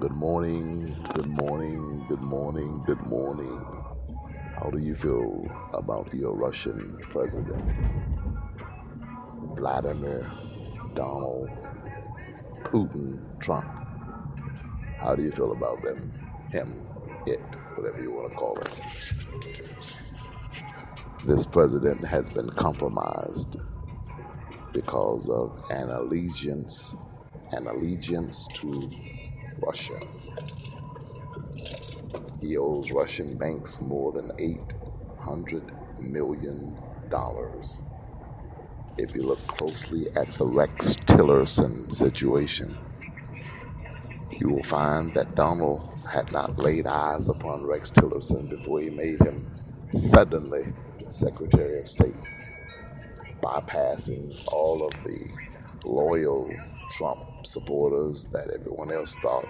Good morning, good morning, good morning, good morning. How do you feel about your Russian president, Vladimir Donald Putin Trump? How do you feel about them, him, it, whatever you want to call it? This president has been compromised because of an allegiance to Russia. He owes Russian banks more than $800 million. If you look closely at the Rex Tillerson situation, you will find that Donald had not laid eyes upon Rex Tillerson before he made him suddenly Secretary of State, bypassing all of the loyal Trump supporters that everyone else thought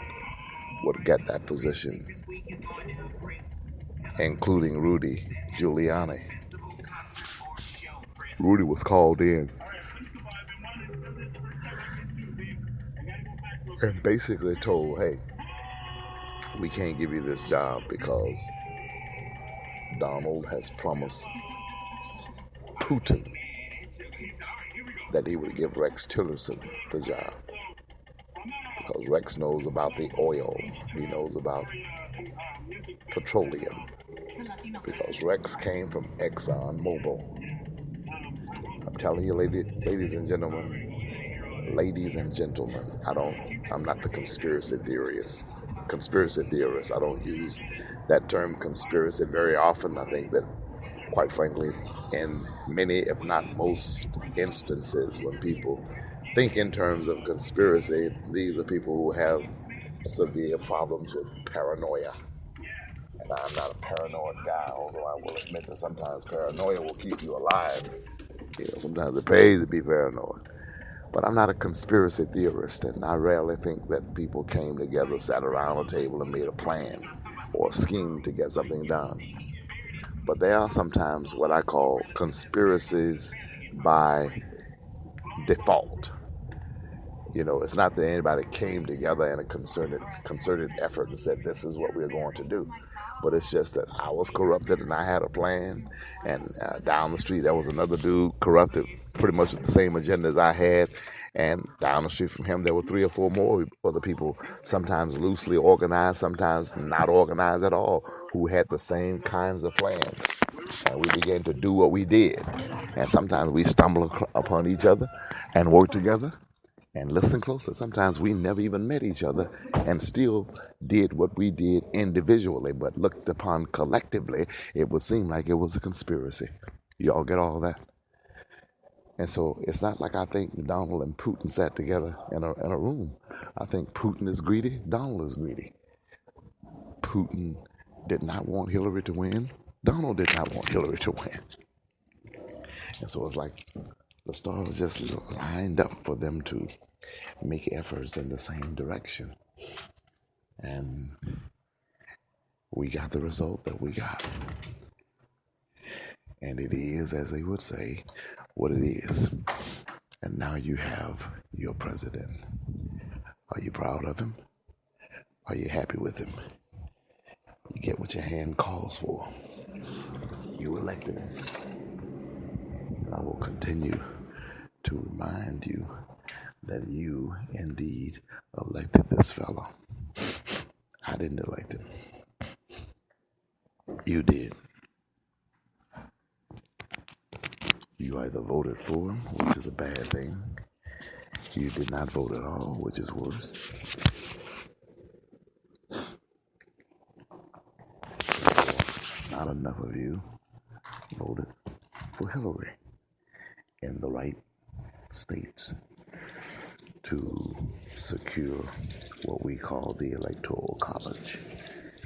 would get that position, including Rudy Giuliani. Rudy was called in and basically told, hey, we can't give you this job because Donald has promised Putin that he would give Rex Tillerson the job. Because Rex knows about the oil, he knows about petroleum. Because Rex came from Exxon Mobil. I'm telling you, ladies and gentlemen, I'm not the conspiracy theorist. I don't use that term conspiracy very often. I think that, quite frankly, in many, if not most instances, when people think in terms of conspiracy, these are people who have severe problems with paranoia. And I'm not a paranoid guy, although I will admit that sometimes paranoia will keep you alive. Sometimes it pays to be paranoid. But I'm not a conspiracy theorist, and I rarely think that people came together, sat around a table, and made a plan or a scheme to get something done. But there are sometimes what I call conspiracies by default. It's not that anybody came together in a concerted effort and said, this is what we're going to do. But it's just that I was corrupted and I had a plan. And down the street, there was another dude corrupted pretty much with the same agenda as I had. And down the street from him, there were three or four more other people, sometimes loosely organized, sometimes not organized at all, who had the same kinds of plans. And we began to do what we did. And sometimes we stumble upon each other and work together. And listen closer, sometimes we never even met each other and still did what we did individually, but looked upon collectively, it would seem like it was a conspiracy. You all get all that? And so it's not like I think Donald and Putin sat together in a room. I think Putin is greedy, Donald is greedy. Putin did not want Hillary to win. Donald did not want Hillary to win. And so it's like the stars just lined up for them to make efforts in the same direction. And we got the result that we got. And it is, as they would say, what it is. And now you have your president. Are you proud of him? Are you happy with him? You get what your hand calls for. You elected him. And I will continue to remind you that you indeed elected this fellow. I didn't elect him. You did. You either voted for him, which is a bad thing. You did not vote at all, which is worse. Not enough of you voted for Hillary in the right states to secure what we call the Electoral College.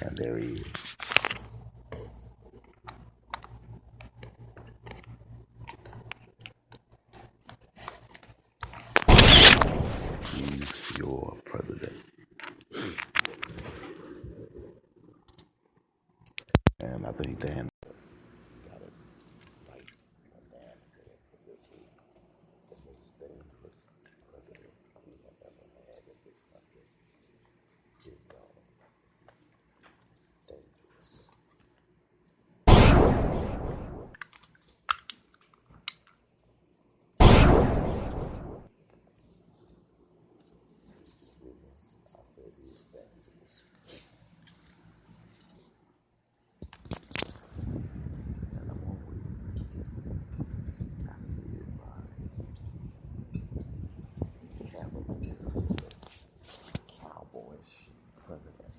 And there he is. He's your president. And I think Dan got it right when Dan said that this is the most dangerous president we have ever had in this country. Is Donald this is the cowboyish presidents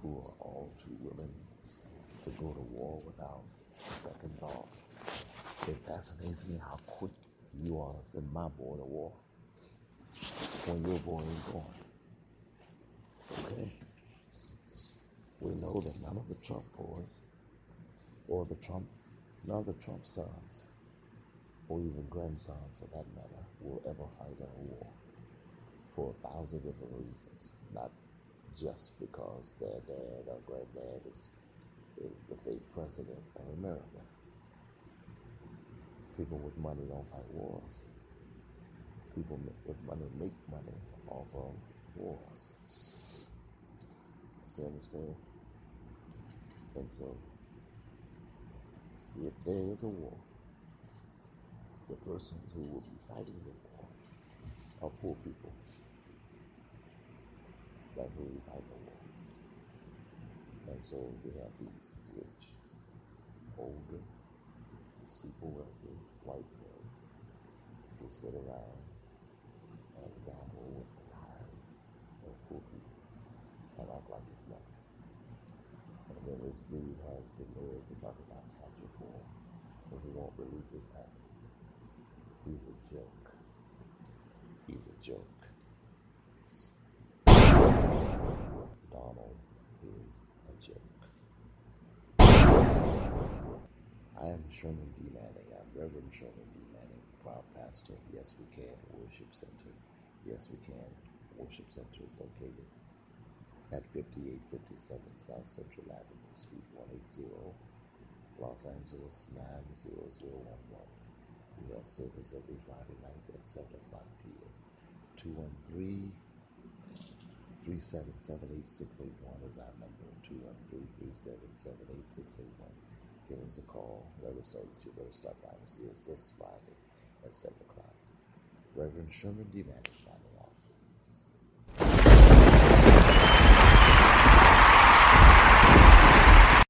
who are all too willing to go to war without second thought. It fascinates me how quick you are to send my boy to war when your boy ain't going. Okay? We know that none of the Trump boys or none of the Trump sons or even grandsons for that matter will ever fight in a war for 1,000 different reasons. Not just because their dad or granddad is the fake president of America. People with money don't fight wars. People with money make money off of wars. You understand? And so, if there is a war, the persons who will be fighting the war are poor people. That's who we fight the war. And so we have these rich, older, super wealthy white men who sit around and gamble with the lives of poor people and act like it's nothing. And then this dude has the nerve to talk about tax reform, but he won't release his taxes. He's a joke. He's a joke. Donald is a joke. I am Sherman D. Manning. I'm Reverend Sherman D. Manning, proud pastor. Yes, we can. Worship Center. Yes, we can. Worship Center is located at 5857 South Central Avenue, Suite 180, Los Angeles 90011. We have service every Friday night at 7 o'clock p.m. 213-377-8681 is our number. 213-377-8681. Give us a call. Let us know that you're going to stop by and see us this Friday at 7 o'clock. Reverend Sherman D. Manning.